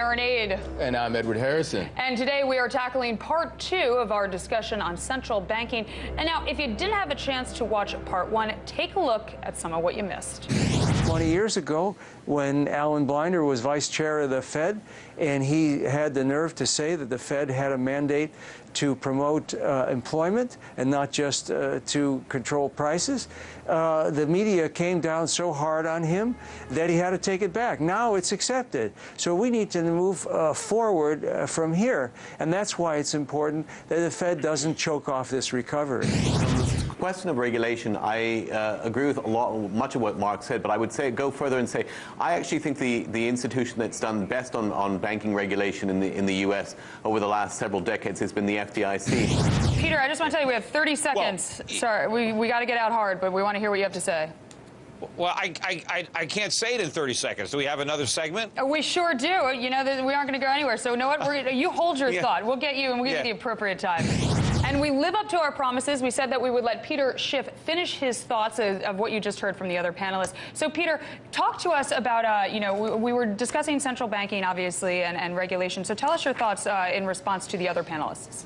Aaron Aid. And I'm Edward Harrison. And today we are tackling part 2 of our discussion on central banking. And now, if you didn't have a chance to watch part 1, take a look at some of what you missed. 20 years ago, when Alan Blinder was vice chair of the Fed, and he had the nerve to say that the Fed had a mandate to promote employment and not just to control prices, the media came down so hard on him that he had to take it back. Now it's accepted. So we need to move forward from here. And that's why it's important that the Fed doesn't choke off this recovery. Question of regulation, I agree with much of what Mark said, but I would say go further and say I actually think the institution that's done best on banking regulation in the U.S. over the last several decades has been the FDIC. Peter, I just want to tell you we have 30 seconds. Well, sorry, we got to get out hard, but we want to hear what you have to say. Well, I can't say it in 30 seconds. Do we have another segment? We sure do. You know, we aren't going to go anywhere. So, you know what? You hold your thought. We'll get you, and we'll give you the appropriate time. And we live up to our promises. We said that we would let Peter Schiff finish his thoughts of what you just heard from the other panelists. So, Peter, talk to us about, you know, we were discussing central banking, obviously, and regulation. So tell us your thoughts in response to the other panelists.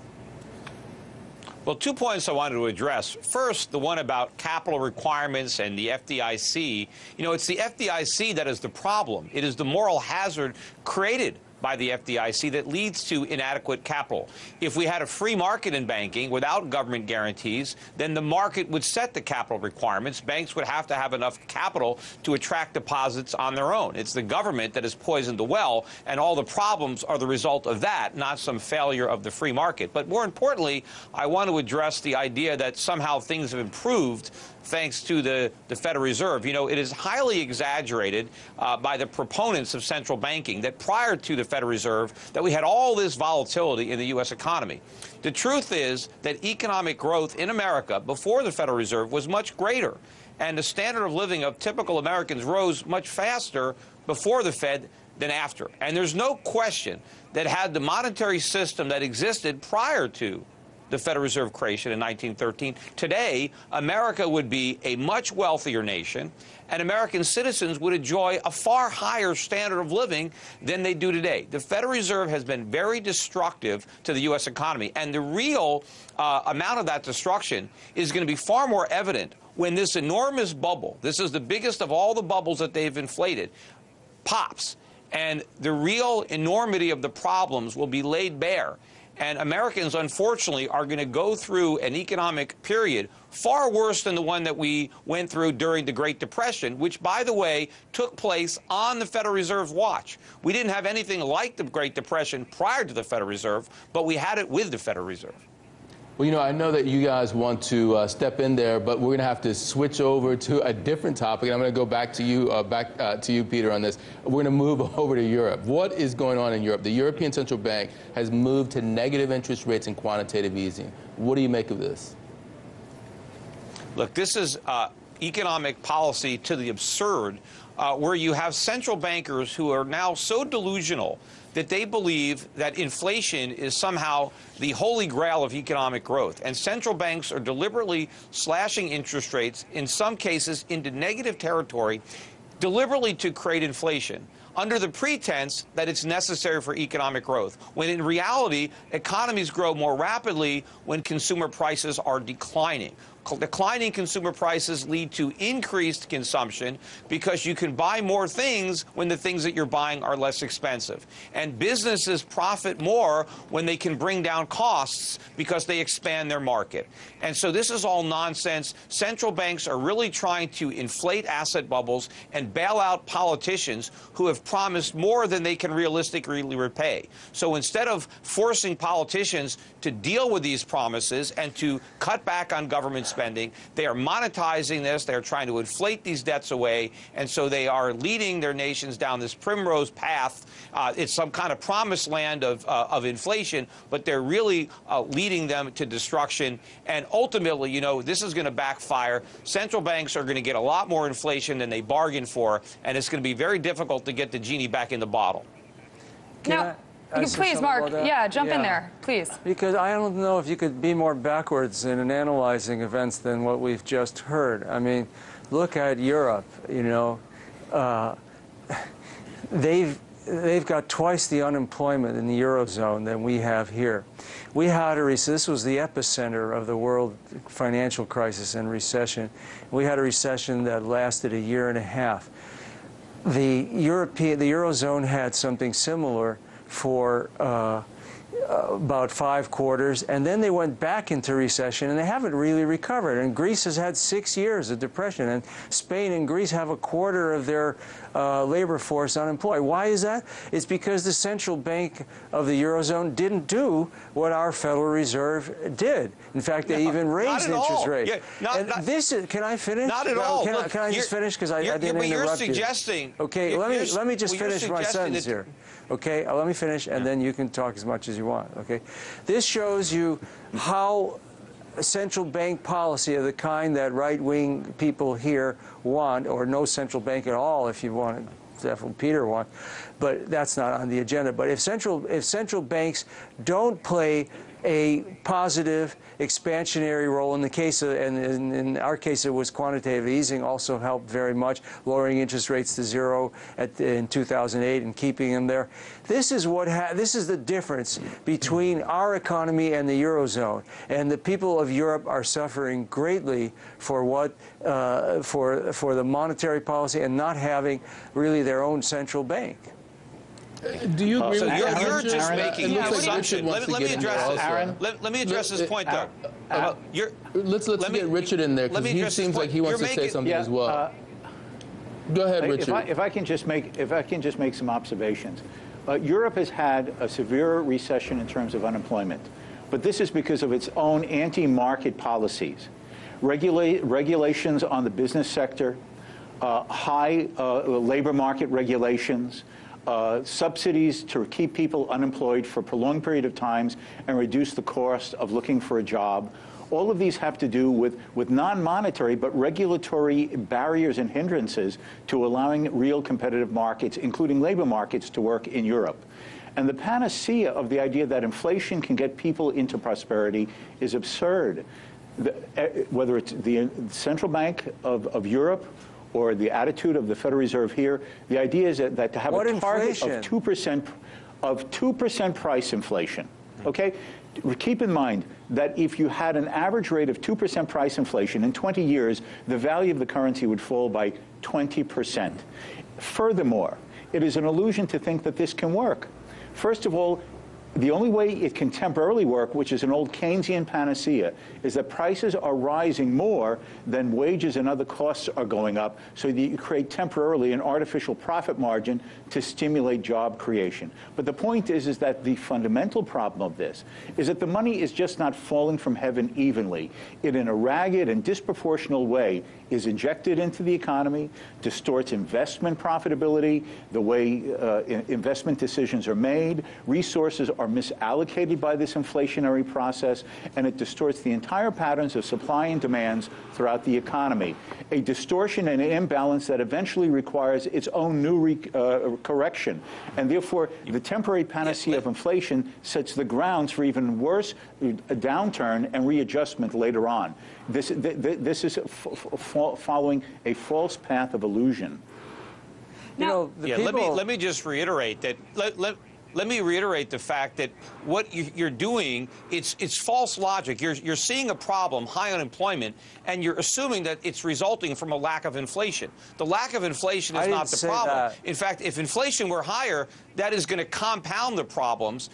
Well, 2 points I wanted to address. First, the one about capital requirements and the FDIC. You know, it's the FDIC that is the problem. It is the moral hazard created by the FDIC that leads to inadequate capital. If we had a free market in banking without government guarantees, then the market would set the capital requirements. Banks would have to have enough capital to attract deposits on their own. It's the government that has poisoned the well, and all the problems are the result of that, not some failure of the free market. But more importantly, I want to address the idea that somehow things have improved thanks to the Federal Reserve. You know, it is highly exaggerated by the proponents of central banking that prior to the Federal Reserve that we had all this volatility in the U.S. economy. The truth is that economic growth in America before the Federal Reserve was much greater, and the standard of living of typical Americans rose much faster before the Fed than after. And there's no question that had the monetary system that existed prior to the Federal Reserve creation in 1913, today America would be a much wealthier nation, and American citizens would enjoy a far higher standard of living than they do today. The Federal Reserve has been very destructive to the U.S. economy, and the real amount of that destruction is going to be far more evident when this enormous bubble, this is the biggest of all the bubbles that they've inflated, pops, and the real enormity of the problems will be laid bare. And Americans, unfortunately, are going to go through an economic period far worse than the one that we went through during the Great Depression, which, by the way, took place on the Federal Reserve's watch. We didn't have anything like the Great Depression prior to the Federal Reserve, but we had it with the Federal Reserve. Well, you know, I know that you guys want to step in there, but we're going to have to switch over to a different topic. And I'm going to go back to you, Peter, on this. We're going to move over to Europe. What is going on in Europe? The European Central Bank has moved to negative interest rates and quantitative easing. What do you make of this? Look, this is economic policy to the absurd, where you have central bankers who are now so delusional that they believe that inflation is somehow the holy grail of economic growth. And central banks are deliberately slashing interest rates, in some cases into negative territory, deliberately to create inflation, under the pretense that it's necessary for economic growth, when in reality, economies grow more rapidly when consumer prices are declining. Declining consumer prices lead to increased consumption because you can buy more things when the things that you're buying are less expensive. And businesses profit more when they can bring down costs because they expand their market. And so this is all nonsense. Central banks are really trying to inflate asset bubbles and bail out politicians who have promised more than they can realistically repay. So instead of forcing politicians to deal with these promises and to cut back on government spending, they are monetizing this. They are trying to inflate these debts away, and so they are leading their nations down this primrose path. It's some kind of promised land of inflation, but they're really leading them to destruction. And ultimately, you know, this is going to backfire. Central banks are going to get a lot more inflation than they bargained for, and it's going to be very difficult to get the genie back in the bottle. Now, please, Mark, jump in there, please. Because I don't know if you could be more backwards in analyzing events than what we've just heard. I mean, look at Europe, you know. They've they've got twice the unemployment in the Eurozone than we have here. We had this was the epicenter of the world financial crisis and recession. We had a recession that lasted a year and a half. The Eurozone had something similar for about 5 quarters, and then they went back into recession, and they haven't really recovered. And Greece has had 6 years of depression, and Spain and Greece have a quarter of their labor force unemployed. Why is that? It's because the central bank of the Eurozone didn't do what our Federal Reserve did. In fact, they even raised interest rates. Yeah, can I finish? Not at all. Can I just finish? Because I didn't interrupt you. Suggesting. Okay, let me just finish my sentence here. Okay, let me finish, and then you can talk as much as you want. Okay, this shows you how central bank policy of the kind that right-wing people here want, or no central bank at all, if you want it. That's what Peter wants, but that's not on the agenda. But if central banks don't play a positive expansionary role, in the case of, and in our case it was quantitative easing, also helped very much, lowering interest rates to 0 in 2008 and keeping them there. This is the difference between our economy and the Eurozone, and the people of Europe are suffering greatly for for the monetary policy and not having really their own central bank. Do you agree with that? You're just making an assumption. Let me address this. Aaron, let me address this point, though. Let's get Richard in there, because he seems like he wants to say something as well. Go ahead, Richard. If I can just make some observations. Europe has had a severe recession in terms of unemployment, but this is because of its own anti-market policies, regulations on the business sector, high labor market regulations. Subsidies to keep people unemployed for a prolonged period of times and reduce the cost of looking for a job. All of these have to do with non-monetary but regulatory barriers and hindrances to allowing real competitive markets, including labor markets, to work in Europe. And the panacea of the idea that inflation can get people into prosperity is absurd. Whether it's the Central Bank of Europe or the attitude of the Federal Reserve here, the idea is that to have a target of 2% price inflation, okay? Keep in mind that if you had an average rate of 2% price inflation in 20 years, the value of the currency would fall by 20%. Furthermore, it is an illusion to think that this can work. First of all, the only way it can temporarily work, which is an old Keynesian panacea, is that prices are rising more than wages and other costs are going up, so that you create temporarily an artificial profit margin to stimulate job creation. But the point is that the fundamental problem of this is that the money is just not falling from heaven evenly. It, in a ragged and disproportional way, is injected into the economy, distorts investment profitability, the way investment decisions are made, resources are misallocated by this inflationary process, and it distorts the entire patterns of supply and demands throughout the economy. A distortion and an imbalance that eventually requires its own new correction. And therefore, the temporary panacea of inflation sets the grounds for even worse a downturn and readjustment later on. This is following a false path of illusion. Now, let me just reiterate that. Let me reiterate the fact that what you're doing, it's false logic. You're seeing a problem, high unemployment, and you're assuming that it's resulting from a lack of inflation. The lack of inflation is not the problem. In fact, if inflation were higher, that is going to compound the problems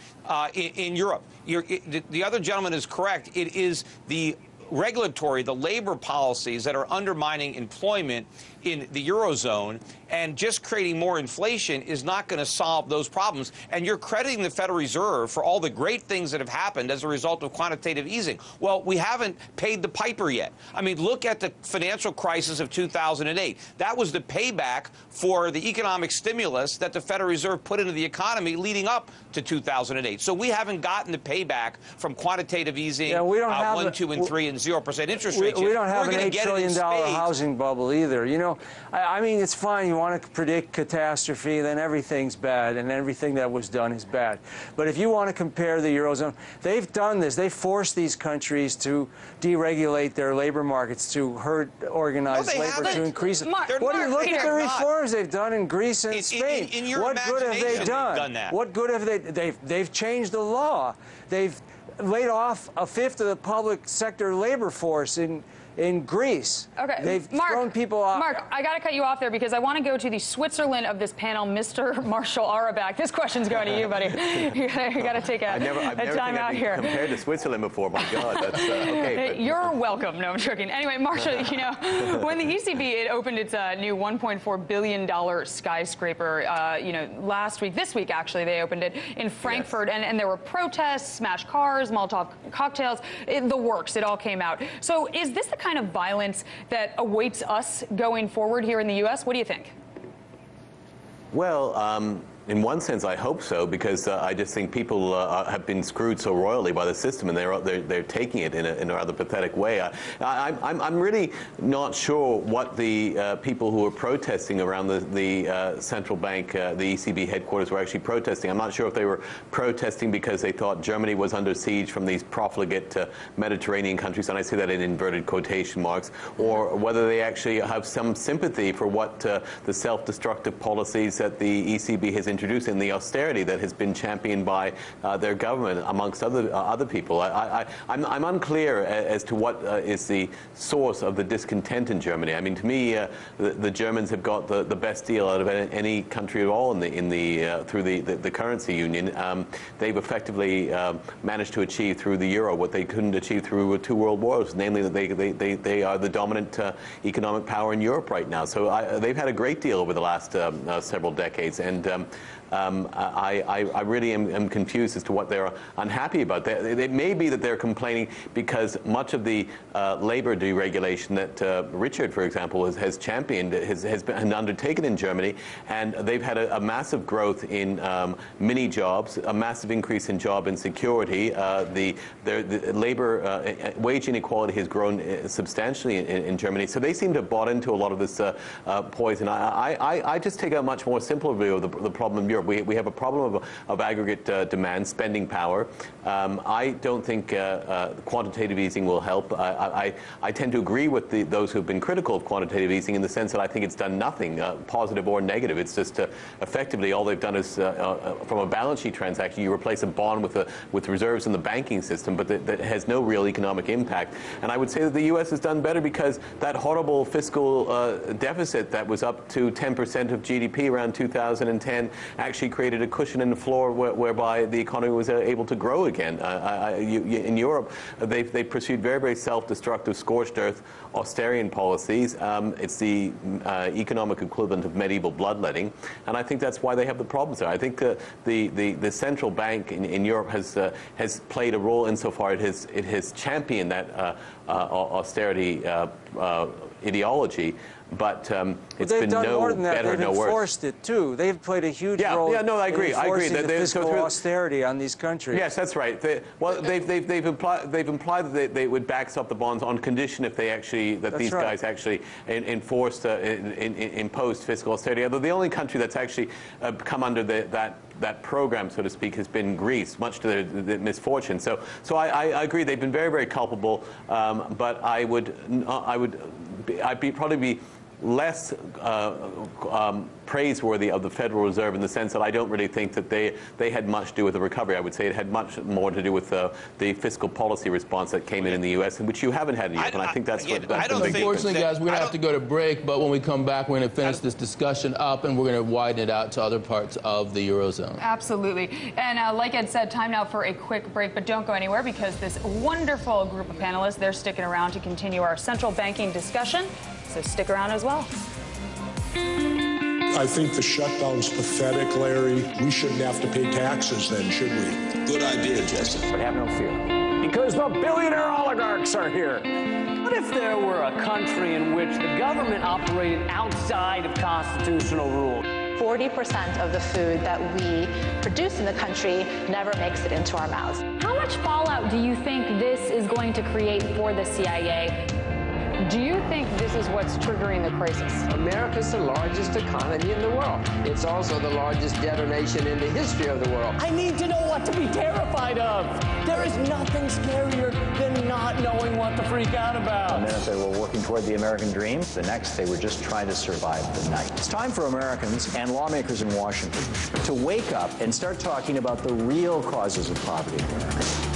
in Europe. The other gentleman is correct. It is the regulatory, the labor policies that are undermining employment in the Eurozone, and just creating more inflation is not going to solve those problems. And you're crediting the Federal Reserve for all the great things that have happened as a result of quantitative easing. Well, we haven't paid the piper yet. I mean, look at the financial crisis of 2008. That was the payback for the economic stimulus that the Federal Reserve put into the economy leading up to 2008. So we haven't gotten the payback from quantitative easing, 1, 2, and 3, and 0% interest rates. We don't have an $8 trillion housing bubble either. You know know, I mean, it's fine. You want to predict catastrophe, then everything's bad, and everything that was done is bad. But if you want to compare the Eurozone, they've done this. They forced these countries to deregulate their labor markets, to hurt organized labor, to increase it. Look at the reforms they've done in Greece and Spain. What good have they done? What good have they've changed the law. They've laid off a fifth of the public sector labor force in Greece. Okay, they've thrown people off. Mark, I got to cut you off there because I want to go to the Switzerland of this panel, Mr. Marshall Arabak. This question's going to you, buddy. You got to take a time out here. Compared to Switzerland before, my God, that's okay. You're welcome. No, I'm joking. Anyway, Marshall, you know, when the ECB opened its new $1.4 billion skyscraper, you know, this week actually, they opened it in Frankfurt, yes. and there were protests, smashed cars, Molotov cocktails, the works. It all came out. So is this the kind of violence that awaits us going forward here in the U.S.? What do you think? Well, in one sense, I hope so, because I just think people have been screwed so royally by the system, and they're taking it in a rather pathetic way. I'm really not sure what the people who were protesting around the central bank, the ECB headquarters, were actually protesting. I'm not sure if they were protesting because they thought Germany was under siege from these profligate Mediterranean countries, and I say that in inverted quotation marks, or whether they actually have some sympathy for what the self-destructive policies that the ECB has introduced in the austerity that has been championed by their government, amongst other people. I'm unclear as to what is the source of the discontent in Germany. I mean, to me, the Germans have got the best deal out of any country at all through the currency union. They've effectively managed to achieve through the euro what they couldn't achieve through 2 world wars, namely that they are the dominant economic power in Europe right now. So they've had a great deal over the last several decades, and I really am confused as to what they're unhappy about. It may be that they're complaining because much of the labor deregulation that Richard, for example, has championed, has been undertaken in Germany, and they've had a massive growth in mini jobs, a massive increase in job insecurity. The labor wage inequality has grown substantially in Germany. So they seem to have bought into a lot of this poison. I just take a much more simple view of the problem in Europe. We have a problem of aggregate demand, spending power. I don't think quantitative easing will help. I tend to agree with those who've been critical of quantitative easing in the sense that I think it's done nothing, positive or negative. It's just effectively all they've done is, from a balance sheet transaction, you replace a bond with reserves in the banking system, but that has no real economic impact. And I would say that the U.S. has done better because that horrible fiscal deficit that was up to 10% of GDP around 2010 actually created a cushion in the floor whereby the economy was able to grow again. In Europe, they've pursued very, very self-destructive, scorched earth austerian policies. It's the economic equivalent of medieval bloodletting, and I think that's why they have the problems there. I think the central bank in Europe has played a role insofar it has championed that austerity ideology. But it's been no better, no worse. They've enforced it too. They've played a huge role. Yeah, no, I agree. In enforcing the fiscal austerity on these countries. Yes, that's right. They've implied that they would backstop the bonds on condition if they actually guys actually imposed fiscal austerity. Although the only country that's actually come under that program, so to speak, has been Greece, much to their misfortune. So I agree. They've been very, very culpable. But I'd probably be less praiseworthy of the Federal Reserve in the sense that I don't really think that they had much to do with the recovery. I would say it had much more to do with the fiscal policy response that came in the U.S., and which you haven't had in Europe. And I think that's what. Unfortunately, guys, we're going to have to go to break. But when we come back, we're going to finish this discussion up, and we're going to widen it out to other parts of the Eurozone. Absolutely. And like Ed said, time now for a quick break. But don't go anywhere because this wonderful group of panelists, they're sticking around to continue our central banking discussion. So stick around as well. I think the shutdown's pathetic, Larry. We shouldn't have to pay taxes then, should we? Good idea, Jesse. But have no fear, because the billionaire oligarchs are here. What if there were a country in which the government operated outside of constitutional rule? 40% of the food that we produce in the country never makes it into our mouths. How much fallout do you think this is going to create for the CIA? Do you think this is what's triggering the crisis? America's the largest economy in the world. It's also the largest debtor nation in the history of the world. I need to know what to be terrified of. There is nothing scarier than not knowing what to freak out about. One minute they were working toward the American dream, the next they were just trying to survive the night. It's time for Americans and lawmakers in Washington to wake up and start talking about the real causes of poverty in America.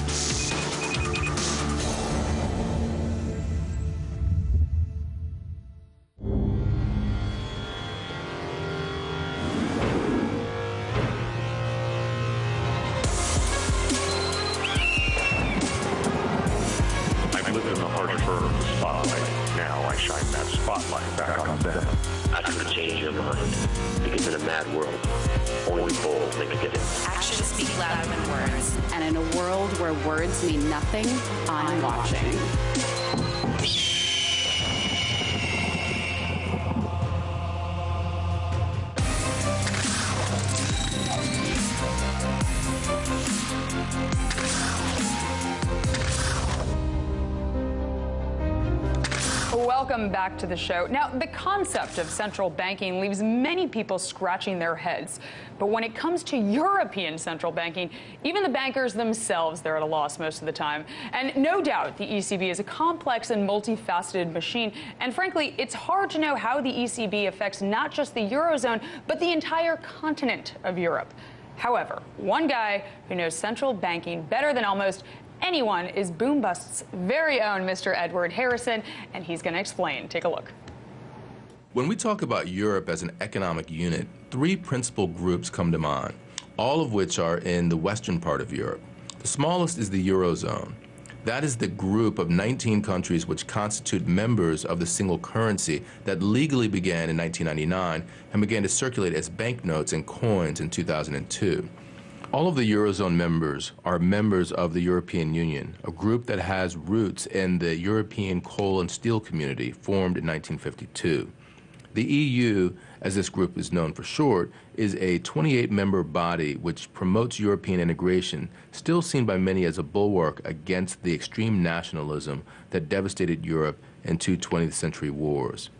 Back on them. I can change your mind. Because in a mad world, only bold make it. Actions speak louder than words. And in a world where words mean nothing, I'm watching. Welcome back to the show. Now, the concept of central banking leaves many people scratching their heads. But when it comes to European central banking, even the bankers themselves, they're at a loss most of the time. And no doubt the ECB is a complex and multifaceted machine. And frankly, it's hard to know how the ECB affects not just the Eurozone, but the entire continent of Europe. However, one guy who knows central banking better than almost anyone is Boom Bust's very own Mr. Edward Harrison, and he's going to explain. Take a look. When we talk about Europe as an economic unit, three principal groups come to mind, all of which are in the western part of Europe. The smallest is the Eurozone. That is the group of 19 countries which constitute members of the single currency that legally began in 1999 and began to circulate as banknotes and coins in 2002. All of the Eurozone members are members of the European Union, a group that has roots in the European coal and steel community formed in 1952. The EU, as this group is known for short, is a 28-member body which promotes European integration, still seen by many as a bulwark against the extreme nationalism that devastated Europe in two 20th century wars.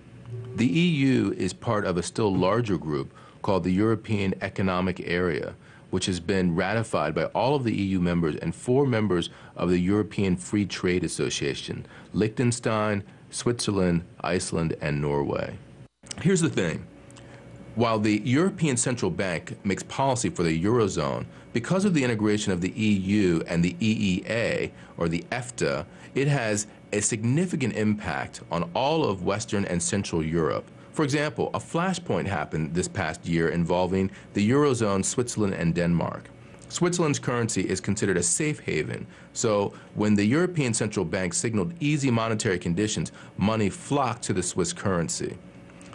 The EU is part of a still larger group called the European Economic Area, which has been ratified by all of the EU members and 4 members of the European Free Trade Association, Liechtenstein, Switzerland, Iceland, and Norway. Here's the thing. While the European Central Bank makes policy for the Eurozone, because of the integration of the EU and the EEA, or the EFTA, it has a significant impact on all of Western and Central Europe. For example, a flashpoint happened this past year involving the Eurozone, Switzerland, and Denmark. Switzerland's currency is considered a safe haven, so when the European Central Bank signaled easy monetary conditions, money flocked to the Swiss currency.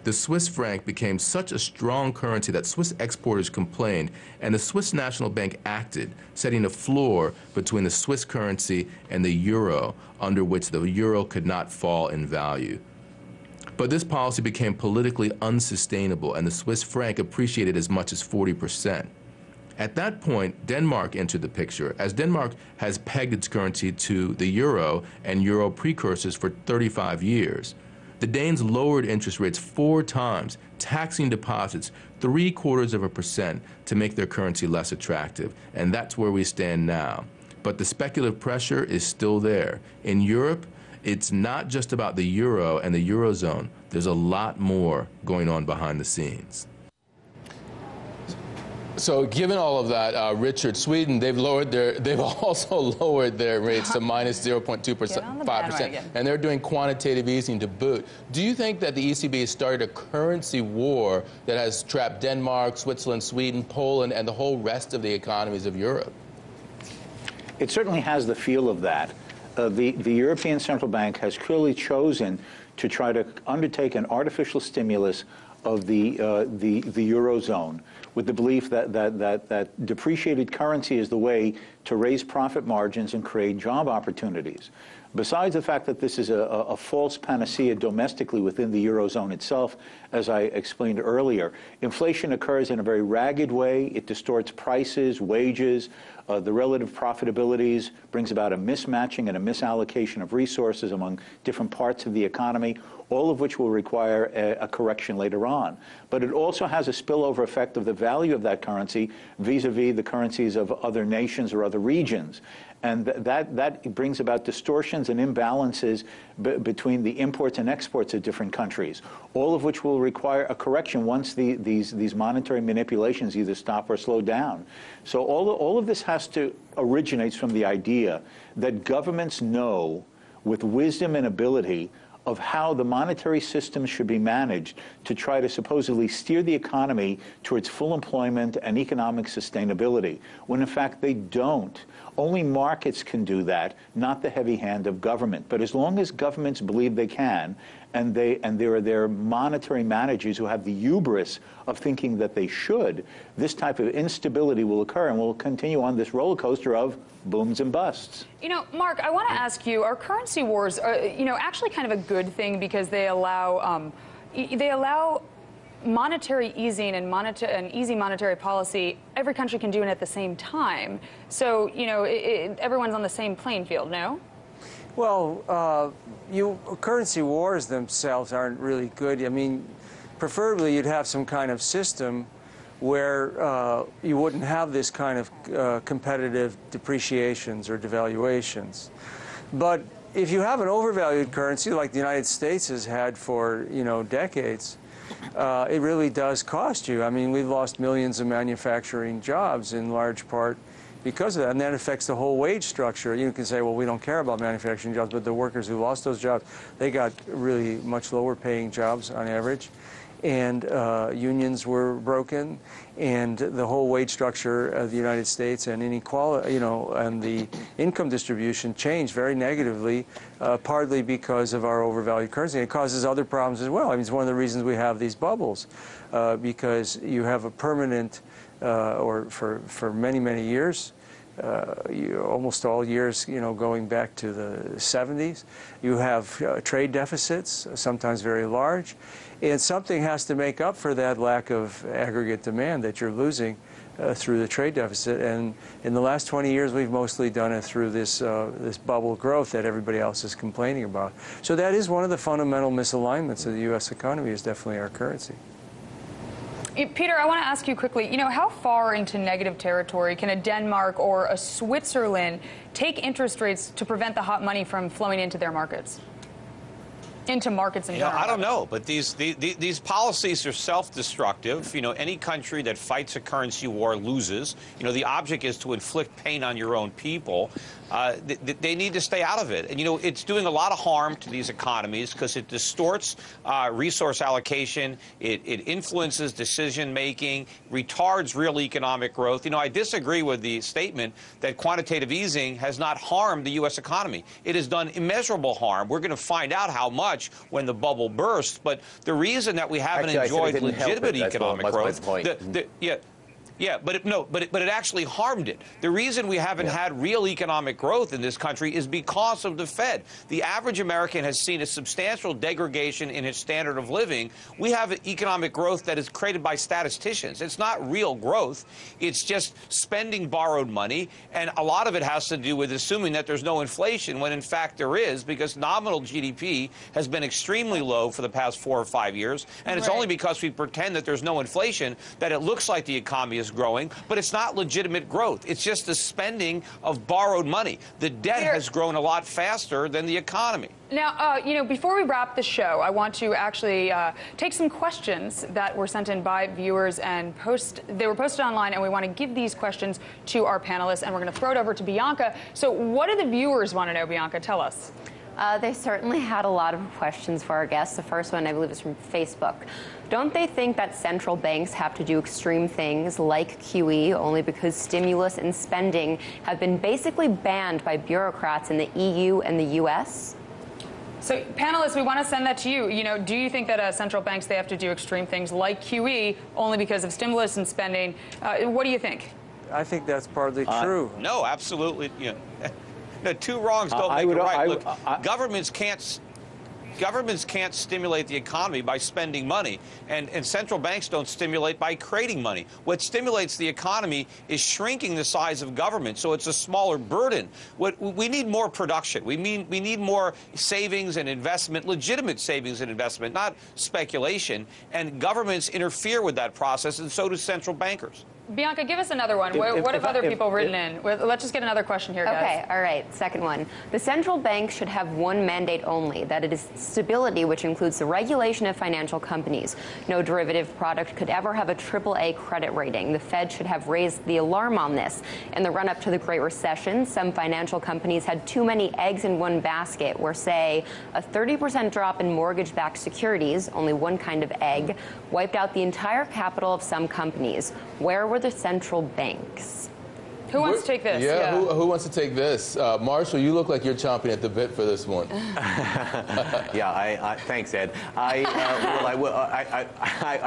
The Swiss franc became such a strong currency that Swiss exporters complained, and the Swiss National Bank acted, setting a floor between the Swiss currency and the euro, under which the euro could not fall in value. But this policy became politically unsustainable, and the Swiss franc appreciated as much as 40%. At that point, Denmark entered the picture, as Denmark has pegged its currency to the euro and euro precursors for 35 years. The Danes lowered interest rates 4 times, taxing deposits 0.75% to make their currency less attractive, and that's where we stand now. But the speculative pressure is still there. In Europe, it's not just about the euro and the Eurozone. There's a lot more going on behind the scenes. So given all of that, Richard, Sweden, they've also lowered their rates to minus 0.25%, and they're doing quantitative easing to boot. Do you think that the ECB has started a currency war that has trapped Denmark, Switzerland, Sweden, Poland, and the whole rest of the economies of Europe? It certainly has the feel of that. The European Central Bank has clearly chosen to try to undertake an artificial stimulus of the Eurozone, with the belief that depreciated currency is the way to raise profit margins and create job opportunities. Besides the fact that this is a false panacea domestically within the Eurozone itself, as I explained earlier, inflation occurs in a very ragged way. It distorts prices, wages, the relative profitabilities, brings about a mismatching and a misallocation of resources among different parts of the economy, all of which will require a correction later on. But it also has a spillover effect of the value of that currency vis-a-vis the currencies of other nations or other regions. And that brings about distortions and imbalances between the imports and exports of different countries, all of which will require a correction once these monetary manipulations either stop or slow down. So all of this originates from the idea that governments know with wisdom and ability of how the monetary system should be managed to try to supposedly steer the economy towards full employment and economic sustainability, when in fact they don't. Only markets can do that, not the heavy hand of government. But as long as governments believe they can, and there are their monetary managers who have the hubris of thinking that they should, this type of instability will occur, and we'll continue on this roller coaster of booms and busts. You know, Mark, I want to ask you, are currency wars, actually kind of a good thing because they allow monetary easing and easy monetary policy? Every country can do it at the same time. So, everyone's on the same playing field, no? Well, currency wars themselves aren't really good. I mean, preferably you'd have some kind of system where you wouldn't have this kind of competitive depreciations or devaluations. But if you have an overvalued currency like the United States has had for, decades, it really does cost you. I mean, we've lost millions of manufacturing jobs in large part because of that, and that affects the whole wage structure. You can say, well, we don't care about manufacturing jobs, but the workers who lost those jobs, they got really much lower paying jobs on average, and unions were broken, and the whole wage structure of the United States and inequality, and the income distribution changed very negatively, partly because of our overvalued currency. It causes other problems as well. I mean, it's one of the reasons we have these bubbles, because you have a permanent or for many, many years, almost all years, going back to the 70s, you have trade deficits, sometimes very large, and something has to make up for that lack of aggregate demand that you're losing through the trade deficit. And in the last 20 years, we've mostly done it through this bubble growth that everybody else is complaining about. So that is one of the fundamental misalignments of the U.S. economy, is definitely our currency. Peter, I want to ask you quickly, how far into negative territory can a Denmark or a Switzerland take interest rates to prevent the hot money from flowing into their markets? Into markets in general? I don't know, but these policies are self-destructive. Any country that fights a currency war loses. The object is to inflict pain on your own people. They need to stay out of it. And, it's doing a lot of harm to these economies because it distorts resource allocation. It influences decision-making, retards real economic growth. I disagree with the statement that quantitative easing has not harmed the U.S. economy. It has done immeasurable harm. We're going to find out how much when the bubble bursts. But the reason that we haven't enjoyed legitimate economic growth, yeah, but it actually harmed it. The reason we haven't had real economic growth in this country is because of the Fed. The average American has seen a substantial degradation in his standard of living. We have economic growth that is created by statisticians. It's not real growth. It's just spending borrowed money, and a lot of it has to do with assuming that there's no inflation when in fact there is, because nominal GDP has been extremely low for the past 4 or 5 years, and it's only because we pretend that there's no inflation that it looks like the economy is growing, but it's not legitimate growth. It's just the spending of borrowed money. The debt has grown a lot faster than the economy. Now, before we wrap the show, I want to actually take some questions that were sent in by viewers and they were posted online, and we want to give these questions to our panelists, and we're going to throw it over to Bianca. So what do the viewers want to know, Bianca? Tell us. They certainly had a lot of questions for our guests. The first one, I believe, is from Facebook. Don't they think that central banks have to do extreme things like QE only because stimulus and spending have been basically banned by bureaucrats in the EU and the US? So, panelists, we want to send that to you. You know, do you think that central banks, they have to do extreme things like QE only because of stimulus and spending? What do you think? I think that's partly true. No, absolutely. You know, two wrongs don't make a right. Look, governments can't stimulate the economy by spending money, and central banks don't stimulate by creating money. What stimulates the economy is shrinking the size of government, so it's a smaller burden. We need more production. We need more savings and investment, legitimate savings and investment, not speculation. And governments interfere with that process, and so do central bankers. Bianca, give us another one. What have other people written in? Let's just get another question here, guys. Okay, all right. Second one. The central bank should have one mandate only, that it is stability, which includes the regulation of financial companies. No derivative product could ever have a AAA credit rating. The Fed should have raised the alarm on this. In the run-up to the Great Recession, some financial companies had too many eggs in one basket, where, say, a 30% drop in mortgage-backed securities, only one kind of egg, wiped out the entire capital of some companies. Where were the central banks? Who wants to take this? Yeah. Who wants to take this? Marshall, you look like you're chomping at the bit for this one. Yeah, thanks, Ed. I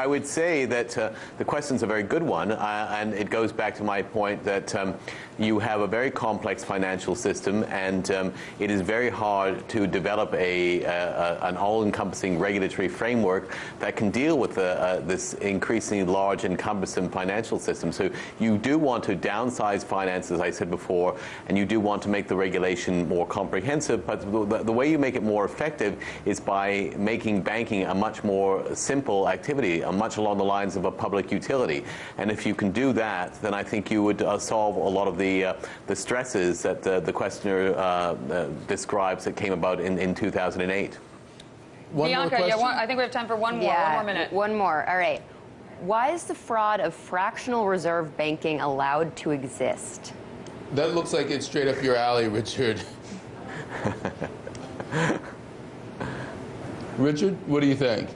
would say that the question's a very good one, and it goes back to my point that you have a very complex financial system, and it is very hard to develop an all-encompassing regulatory framework that can deal with this increasingly large and cumbersome financial system. So you do want to downsize finance, as I said before, and you do want to make the regulation more comprehensive, but the way you make it more effective is by making banking a much more simple activity, much along the lines of a public utility. And if you can do that, then I think you would solve a lot of the stresses that the questioner describes that came about in 2008. Bianca, I think we have time for one more. Yeah, 1 more minute. One more. All right. Why is the fraud of fractional reserve banking allowed to exist? That looks like it's straight up your alley, Richard. Richard, what do you think?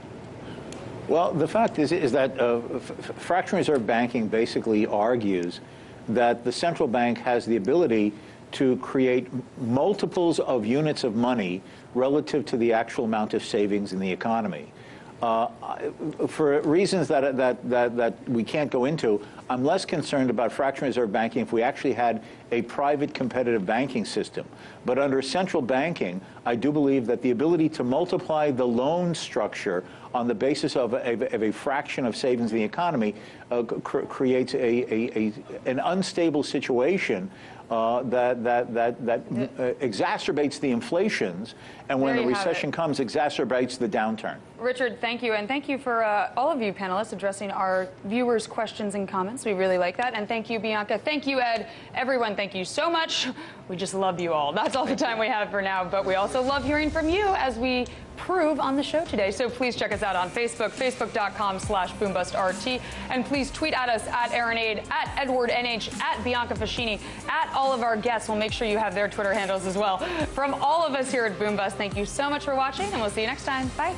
Well, the fact is that fractional reserve banking basically argues that the central bank has the ability to create multiples of units of money relative to the actual amount of savings in the economy. For reasons that we can't go into, I'm less concerned about fractional reserve banking if we actually had a private competitive banking system. But under central banking, I do believe that the ability to multiply the loan structure on the basis of a fraction of savings in the economy creates an unstable situation that exacerbates the inflations, and when the recession comes, exacerbates the downturn. Richard, thank you. And thank you for all of you panelists addressing our viewers' questions and comments. We really like that. And thank you, Bianca. Thank you, Ed. Everyone, thank you so much. We just love you all. That's all the time we have for now. But we also love hearing from you as we prove on the show today. So please check us out on Facebook, facebook.com/BoomBustRT. And please tweet at us at AaronAid, at EdwardNH, at Bianca Fascini, at all of our guests. We'll make sure you have their Twitter handles as well. From all of us here at Boom Bust, thank you so much for watching, and we'll see you next time. Bye.